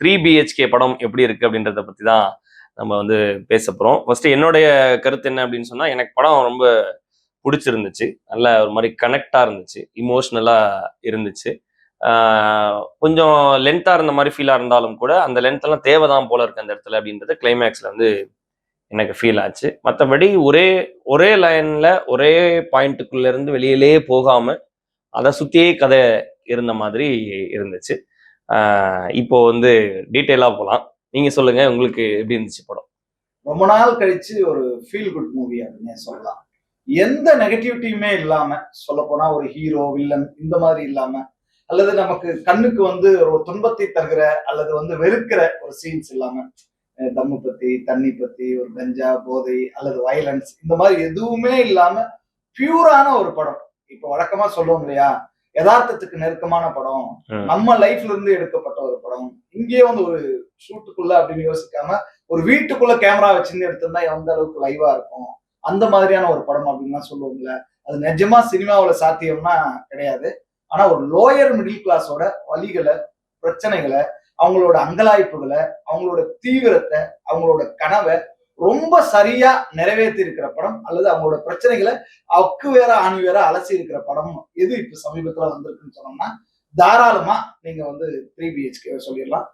3 BHK படம் எப்படி இருக்கு அப்படின்றத பத்தி தான் நம்ம வந்து பேச போறோம். ஃபர்ஸ்ட் என்னுடைய கருத்து என்ன அப்படின்னு சொன்னா, எனக்கு படம் ரொம்ப பிடிச்சிருந்துச்சு. நல்ல ஒரு மாதிரி கனெக்டா இருந்துச்சு, இமோஷனலா இருந்துச்சு. கொஞ்சம் லென்த்தா இருந்த மாதிரி ஃபீலா இருந்தாலும் கூட அந்த லென்த் எல்லாம் தேவைதான் போல இருக்கு அந்த இடத்துல அப்படின்றது கிளைமேக்ஸ்ல வந்து எனக்கு ஃபீல் ஆச்சு. மற்றபடி ஒரே ஒரே லைன்ல ஒரே பாயிண்ட்டுக்குள்ள இருந்து வெளியிலே போகாம அதை சுத்தியே கதை இருந்த மாதிரி இருந்துச்சு. இப்போ வந்து டீட்டெயிலா போலாம். நீங்க சொல்லுங்க, உங்களுக்கு எப்படி இருந்துச்சு படம்? ரொம்ப நாள் கழிச்சு ஒரு ஃபீல் குட் மூவி அப்படின்னு சொல்லலாம். எந்த நெகட்டிவிட்டியுமே இல்லாம, சொல்ல போனா ஒரு ஹீரோ வில்லன் இந்த மாதிரி இல்லாம, அல்லது நமக்கு கண்ணுக்கு வந்து ஒரு துன்பத்தை தருகிற அல்லது வந்து வெறுக்கிற ஒரு சீன்ஸ் இல்லாம, தம்மு பத்தி, தண்ணி பத்தி, ஒரு கஞ்சா போதை அல்லது வயலன்ஸ் இந்த மாதிரி எதுவுமே இல்லாம பியூரான ஒரு படம். இப்ப வழக்கமா சொல்லுவோம் இல்லையா, யதார்த்தத்துக்கு நெருக்கமான படம், நம்ம லைஃப்ல இருந்து எடுக்கப்பட்ட ஒரு படம். இங்கேயே வந்து ஒரு ஷூட்டுக்குள்ள அப்படின்னு யோசிக்காம ஒரு வீட்டுக்குள்ள கேமரா வச்சிருந்து எடுத்திருந்தா எந்த அளவுக்கு லைவா இருக்கும், அந்த மாதிரியான ஒரு படம் அப்படின்னு சொல்லுவோம்ல. அது நிஜமா சினிமாவோட சாத்தியம்னா கிடையாது. ஆனா ஒரு லோயர் மிடில் கிளாஸோட வலிகளை, பிரச்சனைகளை, அவங்களோட அங்கலாய்ப்புகளை, அவங்களோட தீவிரத்தை, அவங்களோட கனவை ரொம்ப சரியா நிறைவேற்றி இருக்கிற படம், அல்லது அவங்களோட பிரச்சனைகளை அக்கு வேற ஆணி வேற அலசி இருக்கிற படம் எது இப்ப சமீபத்துல வந்திருக்குன்னு சொன்னோம்னா தாராளமா நீங்க வந்து 3 BHK சொல்லிடலாம்.